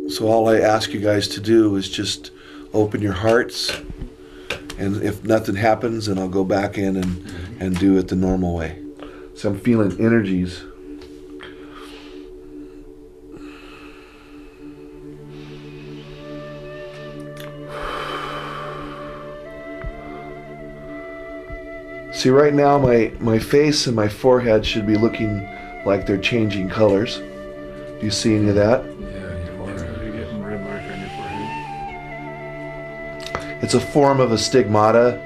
So all I ask you guys to do is just open your hearts, and if nothing happens, then I'll go back in and do it the normal way. So I'm feeling energies. See, right now my face and my forehead should be looking like they're changing colors. Do you see any of that? Yeah, your forehead. You're getting red mark on your forehead. It's a form of a stigmata,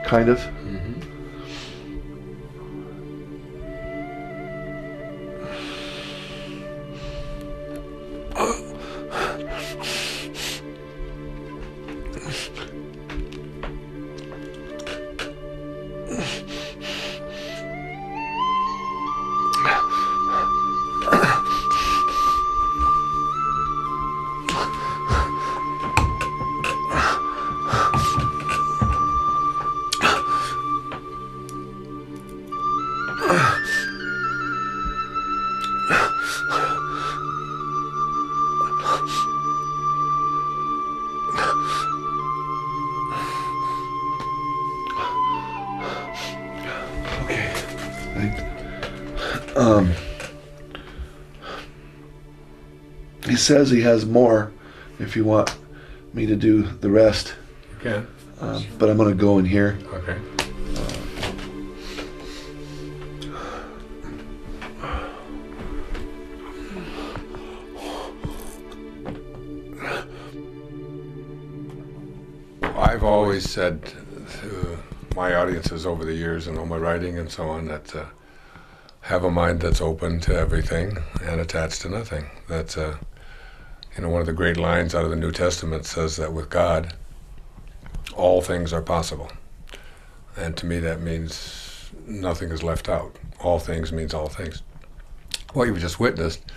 kind of. He says he has more if you want me to do the rest. You can. But I'm going to go in here. Okay. I've always said to my audiences over the years and all my writing and so on that have a mind that's open to everything and attached to nothing. That's one of the great lines out of the New Testament says that with God, all things are possible. And to me that means nothing is left out. All things means all things. What you've just witnessed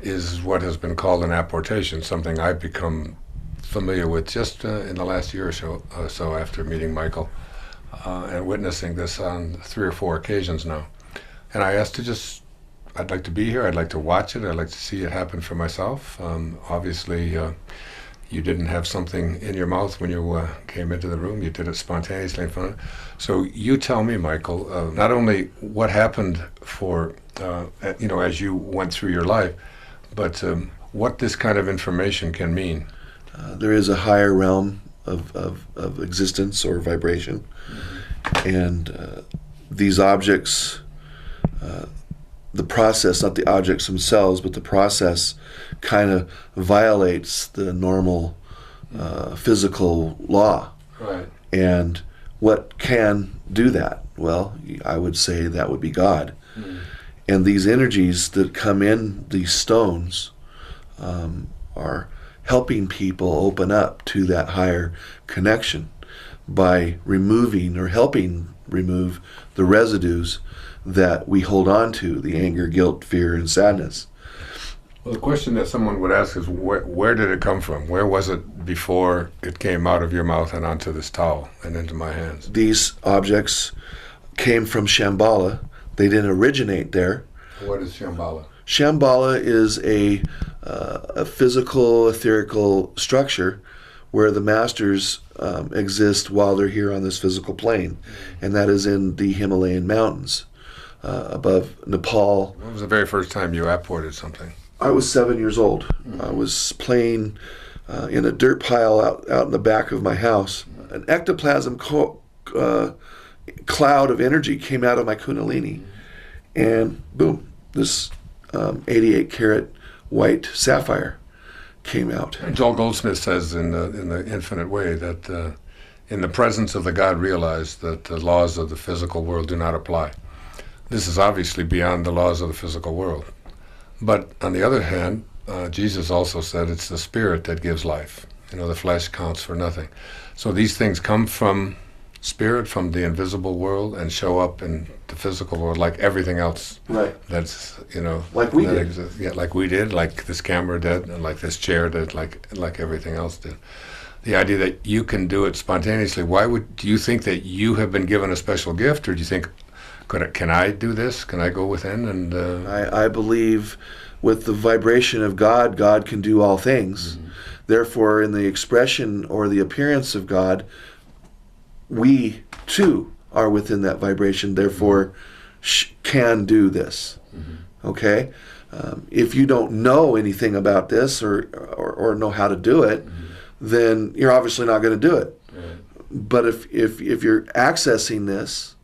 is what has been called an apportation, something I've become familiar with just in the last year or so after meeting Mychael and witnessing this on 3 or 4 occasions now. And I asked I'd like to be here, I'd like to watch it, I'd like to see it happen for myself. Obviously, you didn't have something in your mouth when you came into the room, you did it spontaneously in front of. So you tell me, Mychael, not only what happened for, as you went through your life, but what this kind of information can mean. There is a higher realm of existence or vibration, and these objects, the process, not the objects themselves, but the process kind of violates the normal physical law. Right. And what can do that? Well, I would say that would be God. And these energies that come in these stones are helping people open up to that higher connection by removing or helping remove the residues that we hold on to, the anger, guilt, fear, and sadness. Well, the question that someone would ask is, where did it come from? Where was it before it came out of your mouth and onto this towel and into my hands? These objects came from Shambhala. They didn't originate there. What is Shambhala? Shambhala is a physical, etherical structure where the masters exist while they're here on this physical plane, and that is in the Himalayan mountains above Nepal. When was the very first time you apported something? I was 7 years old. I was playing in a dirt pile out in the back of my house. An ectoplasm cloud of energy came out of my kundalini, and boom, this 88 karat white sapphire came out. Joel Goldsmith says in the Infinite Way that in the presence of the God realized that the laws of the physical world do not apply. This is obviously beyond the laws of the physical world. But on the other hand, Jesus also said it's the spirit that gives life. The flesh counts for nothing. So these things come from spirit, from the invisible world, and show up in the physical world like everything else. Right. That's, like we that did. exists. Yeah, like we did, like this camera did, and like this chair did, like everything else did. The idea that you can do it spontaneously, do you think that you have been given a special gift, or do you think, can I do this? Can I go within? And I believe with the vibration of God, God can do all things. Therefore, in the expression or the appearance of God, we too are within that vibration, therefore can do this. Okay? If you don't know anything about this or know how to do it, then you're obviously not going to do it. But if you're accessing this,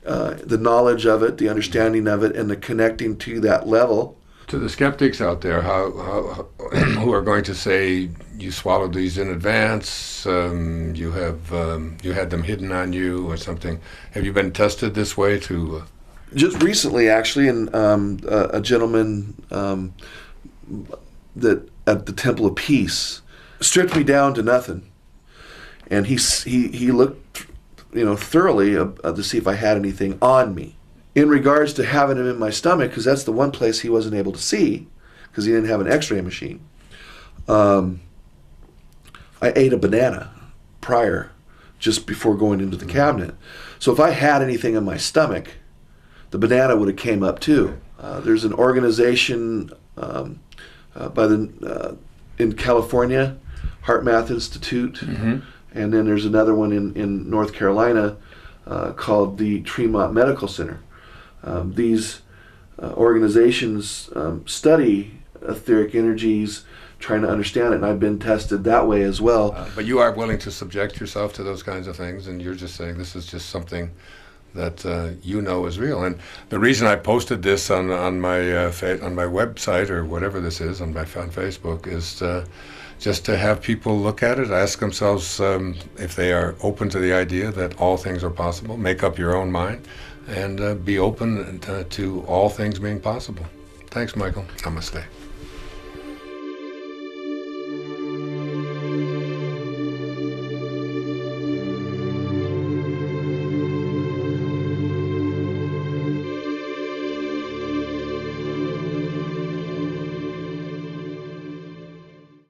the knowledge of it, the understanding of it, and the connecting to that level. To the skeptics out there, who are going to say you swallowed these in advance, you had them hidden on you or something. Have you been tested this way to? Just recently, actually, and a gentleman that at the Temple of Peace stripped me down to nothing, and he looked, thoroughly to see if I had anything on me. In regards to having him in my stomach, because that's the one place he wasn't able to see, because he didn't have an X-ray machine. I ate a banana prior, just before going into the cabinet. So if I had anything in my stomach, the banana would have came up too. There's an organization in California, Heart Math Institute, and then there's another one in North Carolina called the Tremont Medical Center. These organizations study etheric energies, trying to understand it, and I've been tested that way as well. But you are willing to subject yourself to those kinds of things, and you're just saying this is just something that is real. And the reason I posted this on my website or whatever this is on Facebook is just to have people look at it, ask themselves if they are open to the idea that all things are possible. Make up your own mind, and be open to all things being possible. Thanks, Mychael. Namaste.